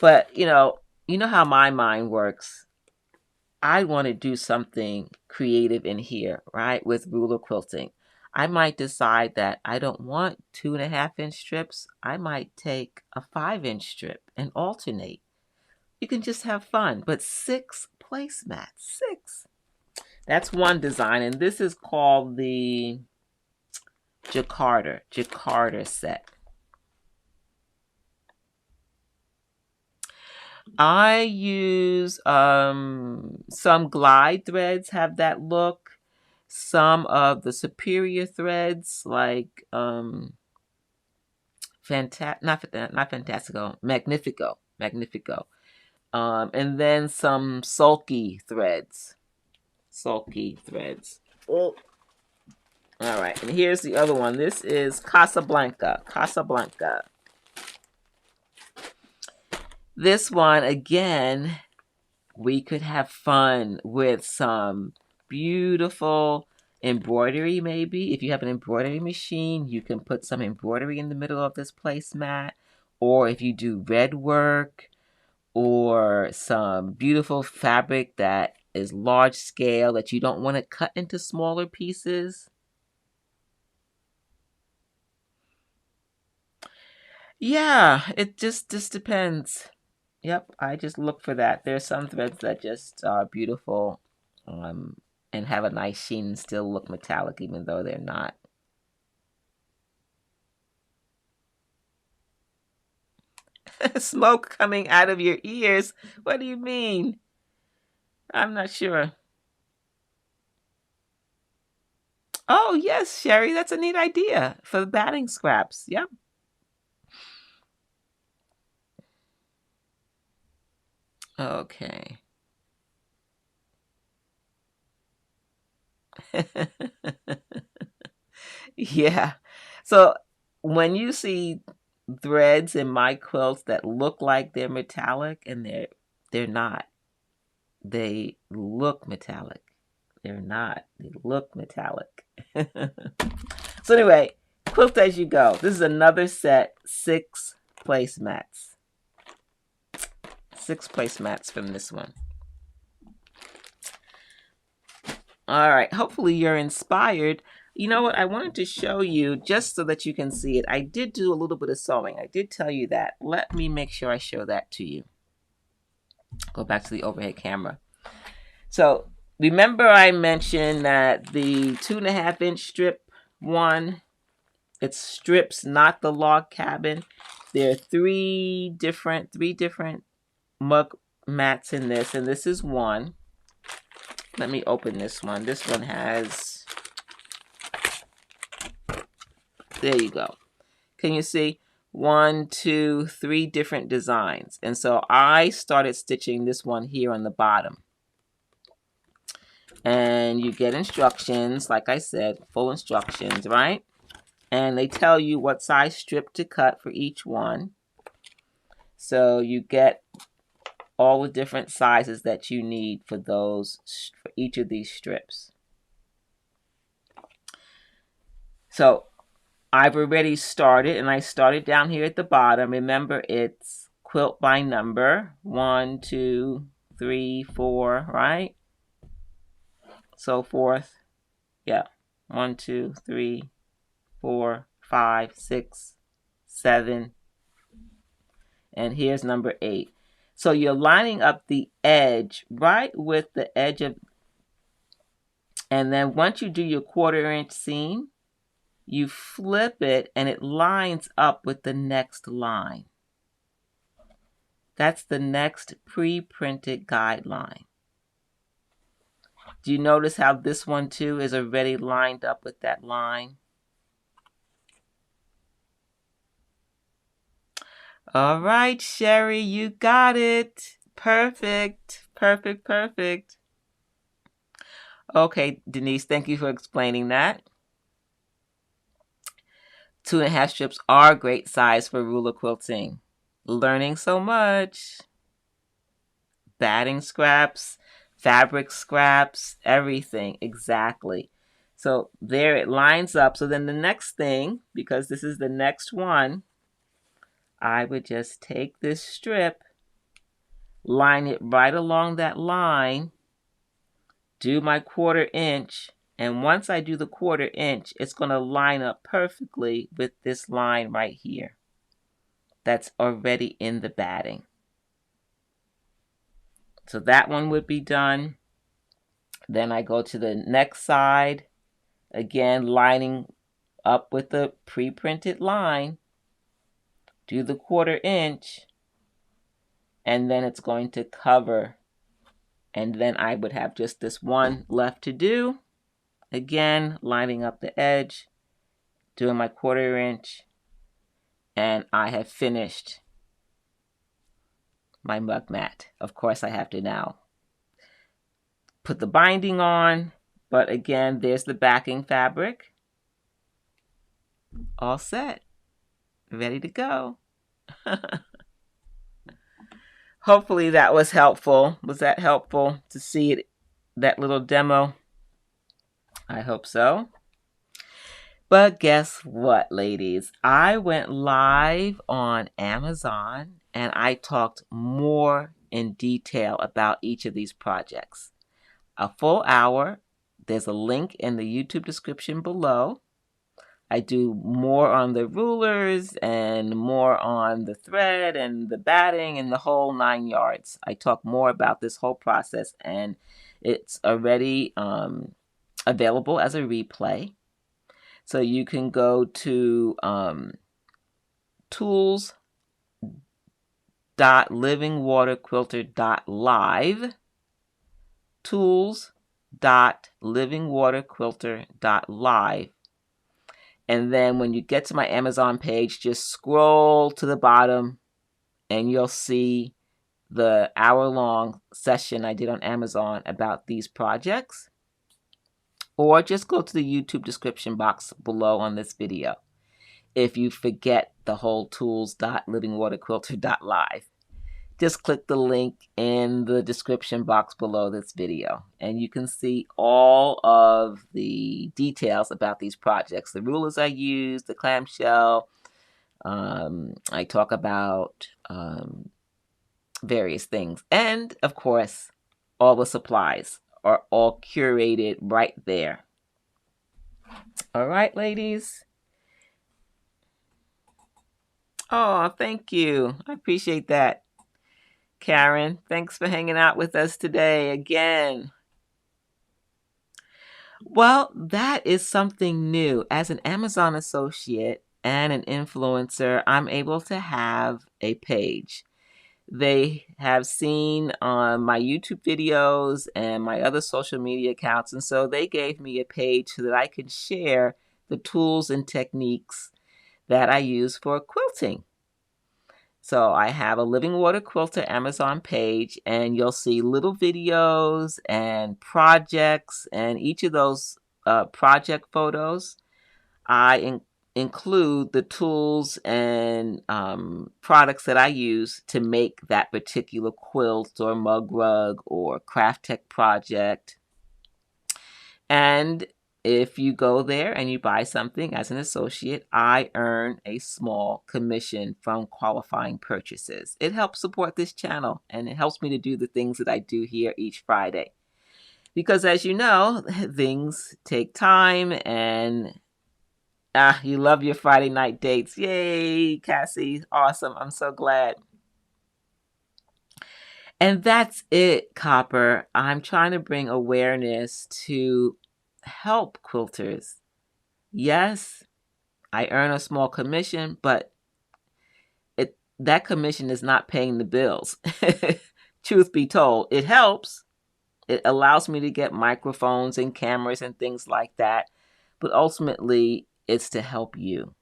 [SPEAKER 1] But, you know how my mind works. I want to do something creative in here, right, with ruler quilting. I might decide that I don't want 2.5 inch strips. I might take a 5 inch strip and alternate. You can just have fun. But 6 placemats, 6. That's one design, and this is called the Jacquarder set. I use some glide threads have that look. Some of the superior threads like not Fantastico, Magnifico. And then some sulky threads. Oh. All right, and here's the other one. This is Casablanca. This one, again, we could have fun with some beautiful embroidery maybe. If you have an embroidery machine, you can put some embroidery in the middle of this placemat. Or if you do red work or some beautiful fabric that is large scale that you don't want to cut into smaller pieces. Yeah, it just depends. Yep, I just look for that. There's some threads that just are beautiful and have a nice sheen and still look metallic even though they're not. Smoke coming out of your ears? What do you mean? I'm not sure. Oh, yes, Sherry, that's a neat idea for the batting scraps. Yep. Okay. Yeah. So when you see threads in my quilts that look like they're metallic and they're not. They look metallic. They're not. They look metallic. So anyway, quilt as you go. This is another set, 6 placemats. 6 placemats from this one. All right, hopefully you're inspired. You know what? I wanted to show you just so that you can see it. I did do a little bit of sewing. I did tell you that. Let me make sure I show that to you. Go back to the overhead camera. So remember I mentioned that the 2.5-inch strip one, it's strips, not the log cabin. There are three different mug mats in this, and this is one. Let me open this one. This one has, there you go. Can you see? 1, 2, 3 different designs. And so I started stitching this one here on the bottom. And you get instructions, like I said, full instructions, right? And they tell you what size strip to cut for each one. So you get all the different sizes that you need for each of these strips. So I've already started, and I started down here at the bottom. Remember, it's quilt by number, 1, 2, 3, 4, right? So forth. Yeah. 1, 2, 3, 4, 5, 6, 7. And here's number 8. So you're lining up the edge right with the edge of, and then once you do your 1/4 inch seam, you flip it and it lines up with the next line. That's the next pre-printed guideline. Do you notice how this one too is already lined up with that line? All right, Sherry, you got it. Perfect, perfect, perfect. Okay, Denise, thank you for explaining that. 2.5 strips are a great size for ruler quilting. Learning so much. Batting scraps, fabric scraps, everything, exactly. So there it lines up. So then the next thing, because this is the next one, I would just take this strip, line it right along that line, do my 1/4 inch, and once I do the 1/4 inch, it's going to line up perfectly with this line right here that's already in the batting. So that one would be done. Then I go to the next side, again lining up with the pre-printed line, do the 1/4 inch, and then it's going to cover. And then I would have just this one left to do. Again, lining up the edge, doing my 1/4 inch, and I have finished my mug mat. Of course, I have to now put the binding on, but again, there's the backing fabric. All set, ready to go. Hopefully that was helpful. Was that helpful to see it, that little demo? I hope so. But guess what, ladies? I went live on Amazon and I talked more in detail about each of these projects. A full hour. There's a link in the YouTube description below. I do more on the rulers and more on the thread and the batting and the whole 9 yards. I talk more about this whole process, and it's already available as a replay. So you can go to tools.livingwaterquilter.live, tools shop.livingwaterquilter.live. And then when you get to my Amazon page, just scroll to the bottom and you'll see the hour-long session I did on Amazon about these projects. Or just go to the YouTube description box below on this video if you forget the whole tools.livingwaterquilter.live. Just click the link in the description box below this video, and you can see all of the details about these projects, the rulers I use, the clamshell. I talk about various things, and of course, all the supplies are all curated right there. All right, ladies. Oh, thank you. I appreciate that. Karen, thanks for hanging out with us today again. Well, that is something new. As an Amazon associate and an influencer, I'm able to have a page. They have seen on my YouTube videos and my other social media accounts, and so they gave me a page so that I could share the tools and techniques that I use for quilting. So I have a Living Water Quilter Amazon page, and you'll see little videos and projects, and each of those project photos, I include the tools and products that I use to make that particular quilt or mug rug or craft tech project. And if you go there and you buy something as an associate, I earn a small commission from qualifying purchases. It helps support this channel, and it helps me to do the things that I do here each Friday. Because as you know, things take time, and you love your Friday night dates. Yay, Cassie. Awesome. I'm so glad. And that's it, Copper. I'm trying to bring awareness to help quilters. Yes, I earn a small commission, but that commission is not paying the bills. Truth be told, it helps. It allows me to get microphones and cameras and things like that. But ultimately, it's to help you.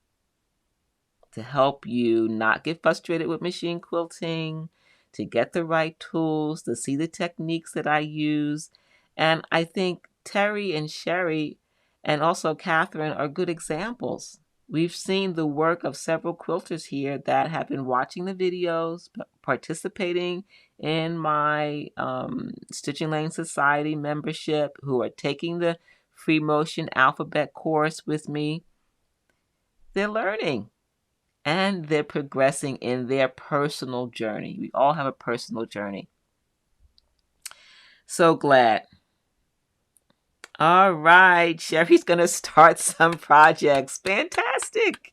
[SPEAKER 1] To help you not get frustrated with machine quilting, to get the right tools, to see the techniques that I use. And I think Terry and Sherry and also Catherine are good examples. We've seen the work of several quilters here that have been watching the videos, participating in my Stitching Lane Society membership, who are taking the Free Motion Alphabet course with me. They're learning. And they're progressing in their personal journey. We all have a personal journey. So glad. All right, Sherry's going to start some projects. Fantastic.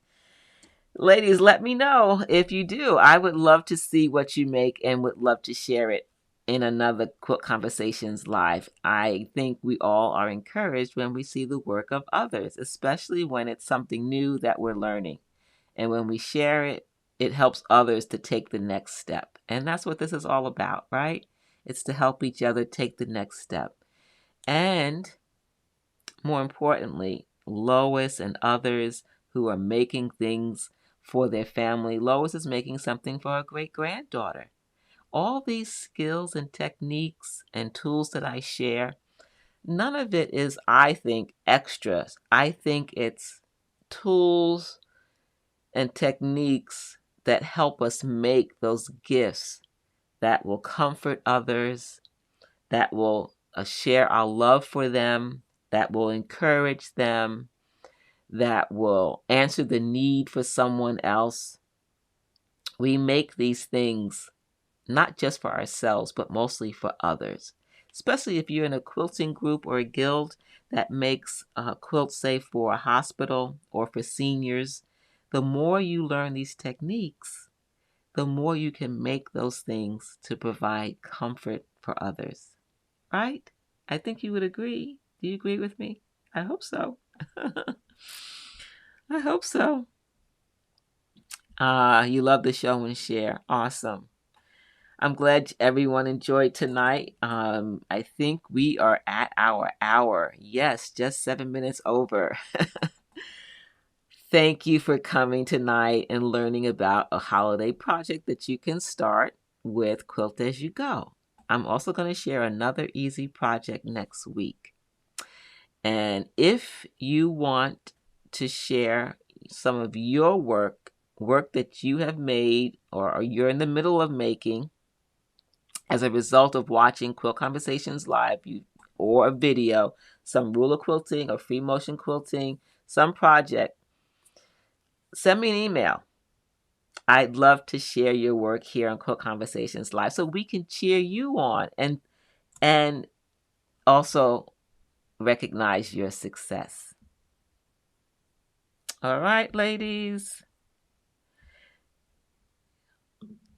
[SPEAKER 1] Ladies, let me know if you do. I would love to see what you make and would love to share it in another Quilt Conversations live. I think we all are encouraged when we see the work of others, especially when it's something new that we're learning. And when we share it, it helps others to take the next step. And that's what this is all about, right? It's to help each other take the next step. And more importantly, Lois and others who are making things for their family. Lois is making something for her great-granddaughter. All these skills and techniques and tools that I share, none of it is, I think, extras. I think it's tools and techniques that help us make those gifts that will comfort others, that will share our love for them, that will encourage them, that will answer the need for someone else. We make these things not just for ourselves, but mostly for others. Especially if you're in a quilting group or a guild that makes quilts, say, for a hospital or for seniors. The more you learn these techniques, the more you can make those things to provide comfort for others. Right? I think you would agree. Do you agree with me? I hope so. I hope so. You love the show and share. Awesome. I'm glad everyone enjoyed tonight. I think we are at our hour. Yes, just 7 minutes over. Thank you for coming tonight and learning about a holiday project that you can start with Quilt as you go. I'm also going to share another easy project next week. And if you want to share some of your work that you have made or you're in the middle of making as a result of watching Quilt Conversations live or a video, some ruler quilting or free motion quilting, some project, send me an email. I'd love to share your work here on Quilt Conversations live so we can cheer you on and also recognize your success. All right, ladies.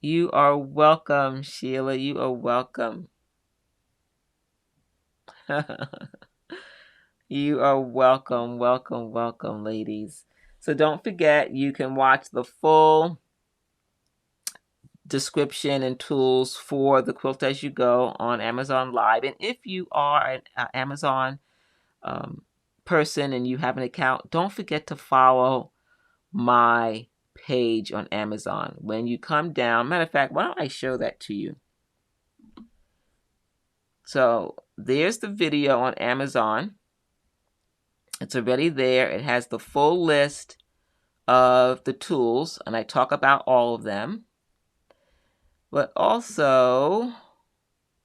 [SPEAKER 1] You are welcome, Sheila. You are welcome. You are welcome, welcome, ladies. So don't forget, you can watch the full description and tools for the Quilt As You Go on Amazon Live. And if you are an Amazon person and you have an account, don't forget to follow my page on Amazon. When you come down, matter of fact, why don't I show that to you? So there's the video on Amazon. It's already there. It has the full list of the tools, and I talk about all of them. But also,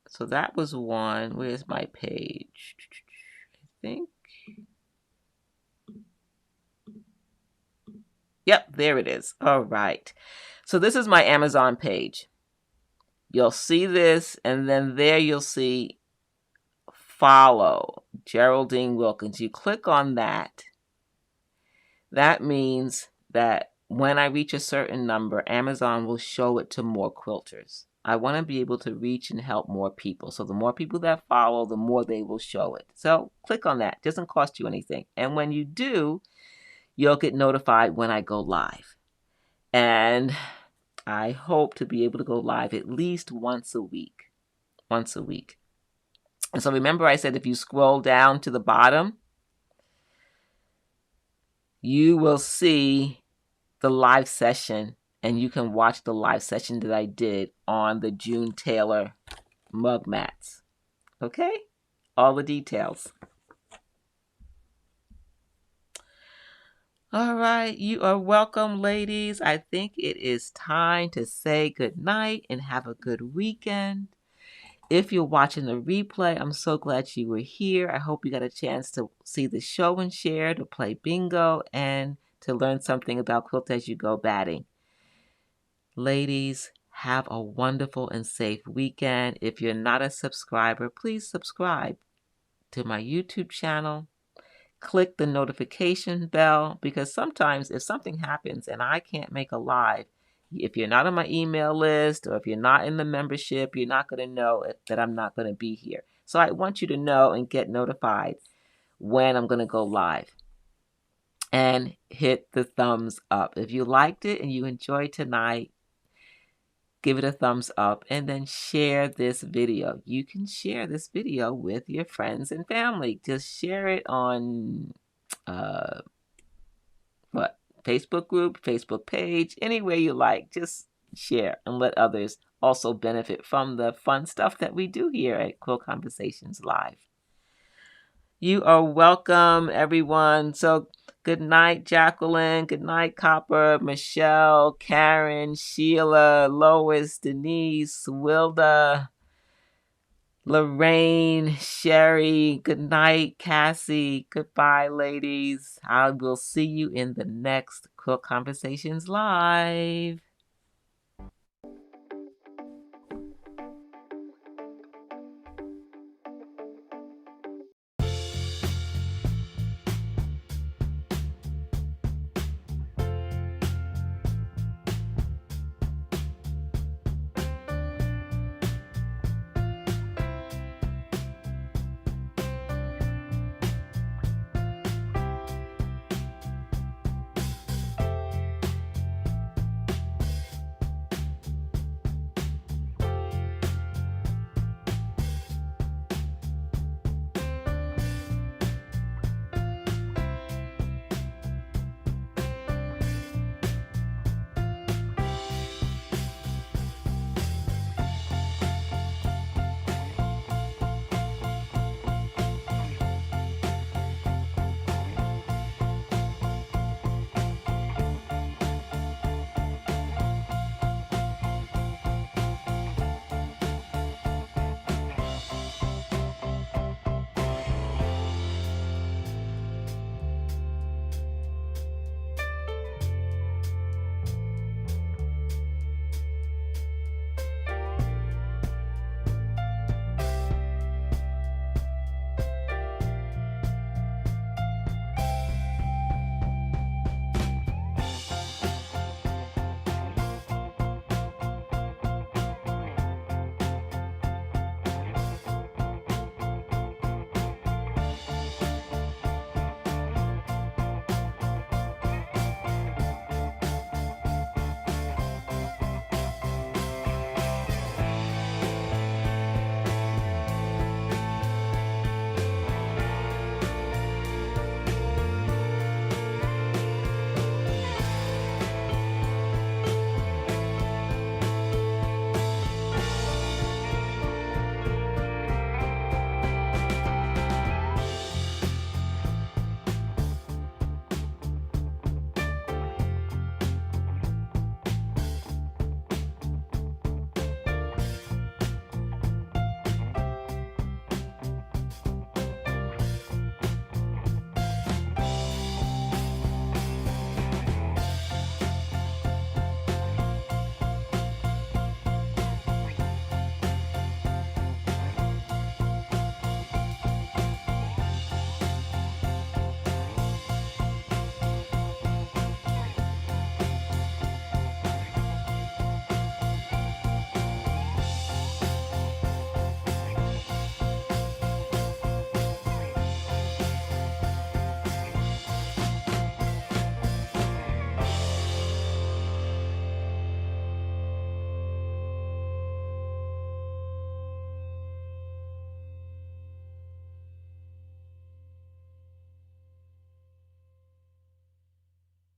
[SPEAKER 1] so that was one. Where's my page? I think. Yep, there it is. All right. So this is my Amazon page. You'll see this, and then there you'll see follow Geraldine Wilkins. You click on that. That means that when I reach a certain number, Amazon will show it to more quilters. I want to be able to reach and help more people. So the more people that follow, the more they will show it. So click on that. It doesn't cost you anything. And when you do, you'll get notified when I go live. And I hope to be able to go live at least once a week. Once a week. And so remember I said if you scroll down to the bottom, you will see the live session, and you can watch the live session that I did on the June Tailor mug mats. Okay? All the details. All right, you are welcome, ladies. I think it is time to say good night and have a good weekend. If you're watching the replay, I'm so glad you were here. I hope you got a chance to see the show and share, to play bingo, and to learn something about Quilt As You Go batting. Ladies, have a wonderful and safe weekend. If you're not a subscriber, please subscribe to my YouTube channel. Click the notification bell, because sometimes if something happens and I can't make a live, if you're not on my email list or if you're not in the membership, you're not going to know that I'm not going to be here. So I want you to know and get notified when I'm going to go live. And hit the thumbs up. If you liked it and you enjoyed tonight, give it a thumbs up and then share this video. You can share this video with your friends and family. Just share it on Facebook group, Facebook page, anywhere you like. Just share and let others also benefit from the fun stuff that we do here at Quilt Conversations Live. You are welcome, everyone. So good night, Jacqueline. Good night, Copper, Michelle, Karen, Sheila, Lois, Denise, Wilda, Lorraine, Sherry. Good night, Cassie. Goodbye, ladies. I will see you in the next Quilt Conversations Live.